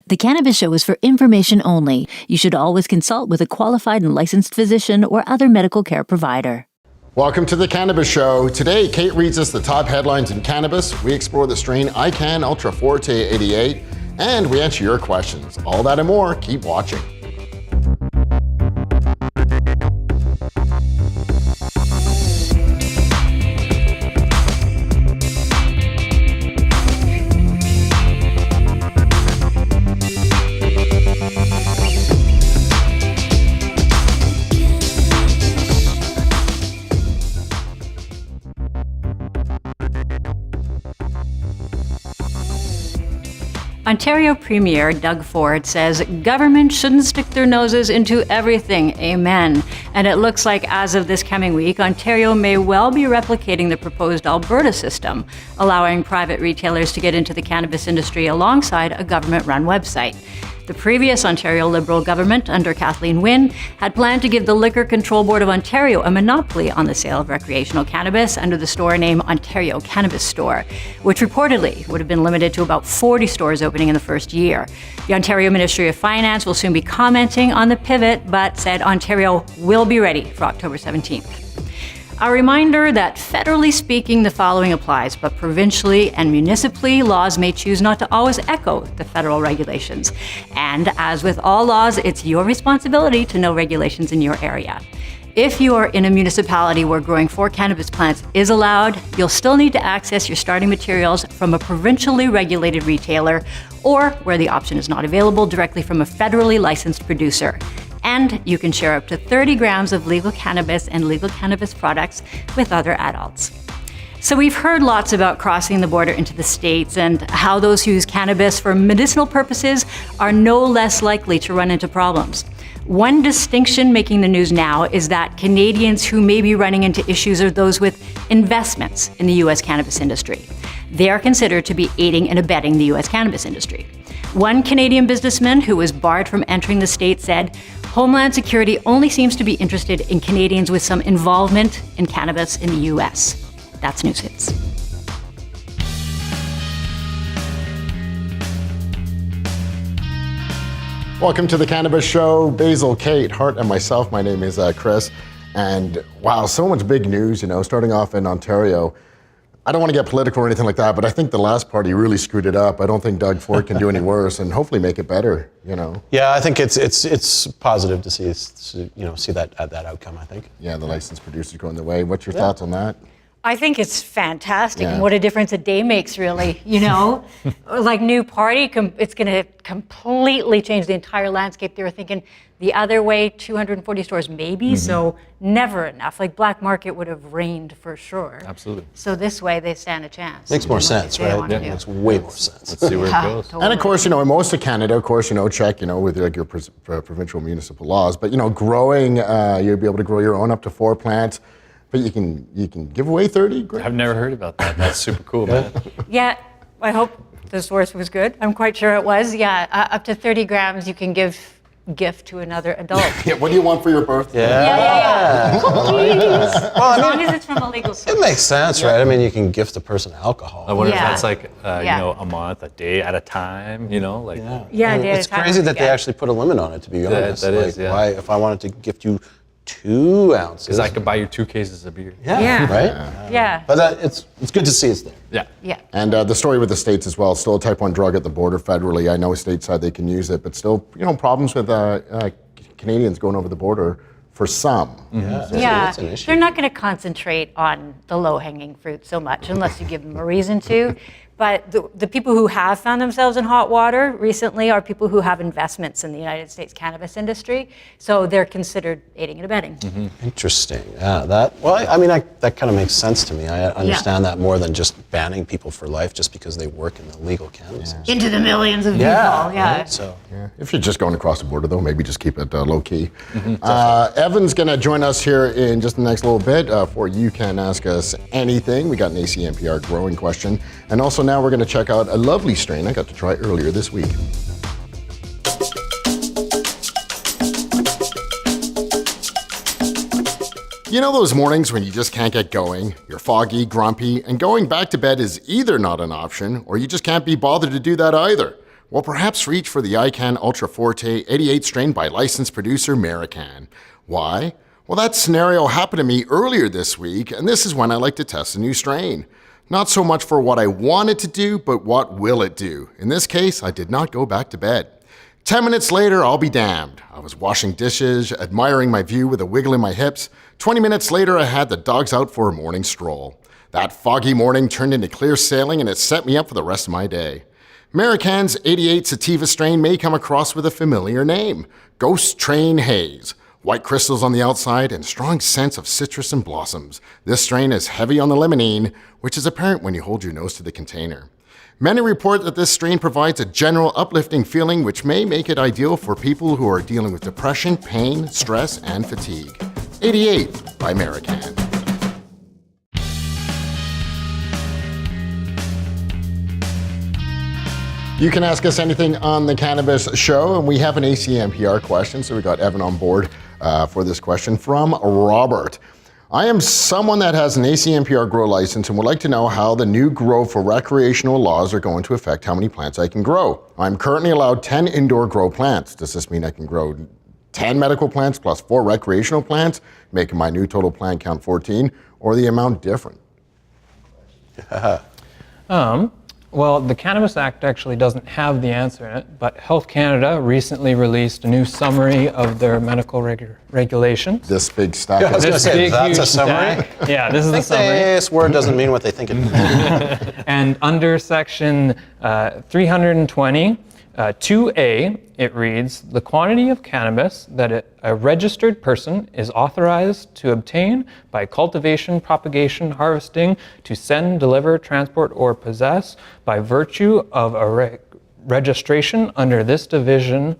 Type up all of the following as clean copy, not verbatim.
The Cannabis Show is for information only. You should always consult with a qualified and licensed physician or other medical care provider. Welcome to the Cannabis Show. Today, Kate reads us the top headlines in cannabis. We explore the strain ICANN Ultra Forte 88, and we answer your questions. All that and more. Keep watching. Ontario Premier Doug Ford says government shouldn't stick their noses into everything. Amen. And it looks like as of this coming week, Ontario may well be replicating the proposed Alberta system, allowing private retailers to get into the cannabis industry alongside a government-run website. The previous Ontario Liberal government, under Kathleen Wynne, had planned to give the Liquor Control Board of Ontario a monopoly on the sale of recreational cannabis under the store name Ontario Cannabis Store, which reportedly would have been limited to about 40 stores opening in the first year. The Ontario Ministry of Finance will soon be commenting on the pivot, but said Ontario will be ready for October 17th. A reminder that federally speaking, the following applies, but provincially and municipally, laws may choose not to always echo the federal regulations. And as with all laws, it's your responsibility to know regulations in your area. If you are in a municipality where growing 4 cannabis plants is allowed, you'll still need to access your starting materials from a provincially regulated retailer, or where the option is not available, directly from a federally licensed producer. And you can share up to 30 grams of legal cannabis and legal cannabis products with other adults. So we've heard lots about crossing the border into the States and how those who use cannabis for medicinal purposes are no less likely to run into problems. One distinction making the news now is that Canadians who may be running into issues are those with investments in the U.S. cannabis industry. They are considered to be aiding and abetting the U.S. cannabis industry. One Canadian businessman who was barred from entering the state said, Homeland Security only seems to be interested in Canadians with some involvement in cannabis in the U.S. That's News Hits. Welcome to the Cannabis Show. Basil, Kate, Hart, and myself. My name is Chris. And wow, so much big news, starting off in Ontario. I don't want to get political or anything like that, but I think the last party really screwed it up. I don't think Doug Ford can do any worse, and hopefully make it better. Yeah, I think it's positive to see that outcome. I think. Yeah, the licensed producers going the way. What's your thoughts on that? I think it's fantastic, and what a difference a day makes, really. Like new party, it's going to completely change the entire landscape. They were thinking the other way, 240 stores maybe, so never enough. Like black market would have reigned for sure. Absolutely. So this way they stand a chance. Makes more sense, right? Yeah, makes way more sense. Let's see where it goes. Totally. And of course, in most of Canada, of course, check, with like your provincial municipal laws. But growing, you'll be able to grow your own up to 4 plants. But you can give away 30? Great. I've never heard about that. That's super cool, man. Yeah, I hope the source was good. I'm quite sure it was. Yeah, up to 30 grams you can gift to another adult. Yeah, what do you want for your birthday? Yeah. Cookies. Well, As long as it's from a legal source. It makes sense, right? I mean, you can gift a person alcohol. I wonder if Yeah. that's like, Yeah. a month, a day at a time, like. Yeah, It's crazy that they actually put a limit on it, to be honest. that is, yeah. Why, if I wanted to gift you 2 ounces. Because I could buy you 2 cases of beer. Yeah. Right? Yeah. But it's good to see it's there. Yeah. Yeah. And the story with the states as well, still a type 1 drug at the border federally. I know stateside they can use it, but still, problems with Canadians going over the border for some. Yeah, It's an issue. they're not going to concentrate on the low-hanging fruit so much unless you give them a reason to. But the people who have found themselves in hot water recently are people who have investments in the United States cannabis industry. So they're considered aiding and abetting. Interesting. Yeah, that kind of makes sense to me. I understand that more than just banning people for life just because they work in the legal cannabis industry. Into the millions of people. Right? So. Yeah. If you're just going across the border, though, maybe just keep it low key. Evan's going to join us here in just the next little bit for You Can Ask Us Anything. We got an ACMPR growing question. And also now we're going to check out a lovely strain I got to try earlier this week. You know those mornings when you just can't get going? You're foggy, grumpy, and going back to bed is either not an option or you just can't be bothered to do that either. Well, perhaps reach for the ICANN Ultra Forte 88 strain by licensed producer Marican. Why? Well, that scenario happened to me earlier this week, and this is when I like to test a new strain. Not so much for what I wanted to do, but what will it do? In this case, I did not go back to bed. 10 minutes later, I'll be damned. I was washing dishes, admiring my view with a wiggle in my hips. 20 minutes later, I had the dogs out for a morning stroll. That foggy morning turned into clear sailing, and it set me up for the rest of my day. Marican's 88 sativa strain may come across with a familiar name, Ghost Train Haze. White crystals on the outside and strong scents of citrus and blossoms. This strain is heavy on the limonene, which is apparent when you hold your nose to the container. Many report that this strain provides a general uplifting feeling which may make it ideal for people who are dealing with depression, pain, stress, and fatigue. 88 by Marican. You can ask us anything on the Cannabis Show, and we have an ACMPR question, so we got Evan on board for this question from Robert. I am someone that has an ACMPR grow license and would like to know how the new grow for recreational laws are going to affect how many plants I can grow. I'm currently allowed 10 indoor grow plants. Does this mean I can grow 10 medical plants plus 4 recreational plants, making my new total plant count 14, or the amount different? Well, the Cannabis Act actually doesn't have the answer in it, but Health Canada recently released a new summary of their medical regulations. This big stack. I was going to say, that's a summary? Stack. Yeah, this is the summary. This word doesn't mean what they think it means. And under section 320, 2A, it reads, the quantity of cannabis that a registered person is authorized to obtain by cultivation, propagation, harvesting, to send, deliver, transport, or possess by virtue of a registration under this division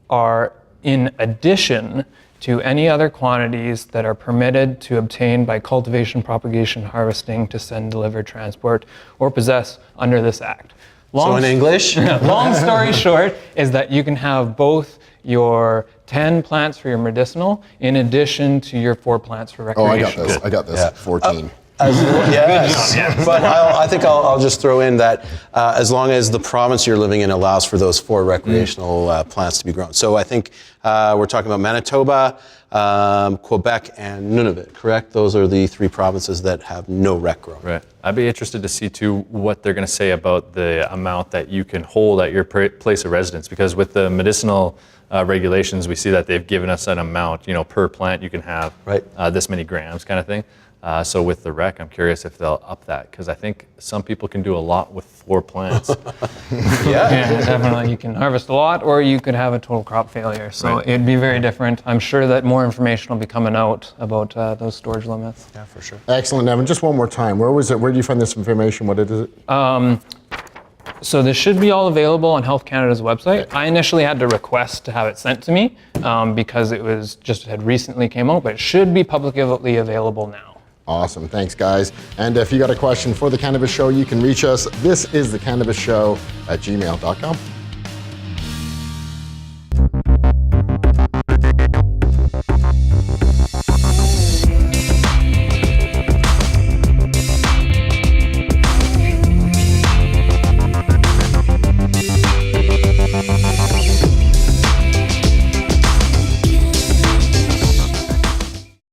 are in addition to any other quantities that are permitted to obtain by cultivation, propagation, harvesting, to send, deliver, transport, or possess under this act. So in English? Long story short is that you can have both your 10 plants for your medicinal in addition to your 4 plants for recreation. I got this. Yeah. 14. Yes, but I think I'll just throw in that as long as the province you're living in allows for those 4 recreational plants to be grown. So I think we're talking about Manitoba, Quebec, and Nunavut, correct? Those are the 3 provinces that have no rec grow. Right. I'd be interested to see too what they're going to say about the amount that you can hold at your place of residence, because with the medicinal regulations, we see that they've given us an amount, per plant you can have this many grams kind of thing. So with the rec, I'm curious if they'll up that, because I think some people can do a lot with 4 plants. Yeah, definitely. You can harvest a lot, or you could have a total crop failure. So it'd be very different. I'm sure that more information will be coming out about those storage limits. Yeah, for sure. Excellent, Evan. Just one more time. Where was it? Where did you find this information? What is it? So this should be all available on Health Canada's website. I initially had to request to have it sent to me because it had recently came out, but it should be publicly available now. Awesome. Thanks, guys. And if you got a question for The Cannabis Show, you can reach us. This is The Cannabis Show at gmail.com.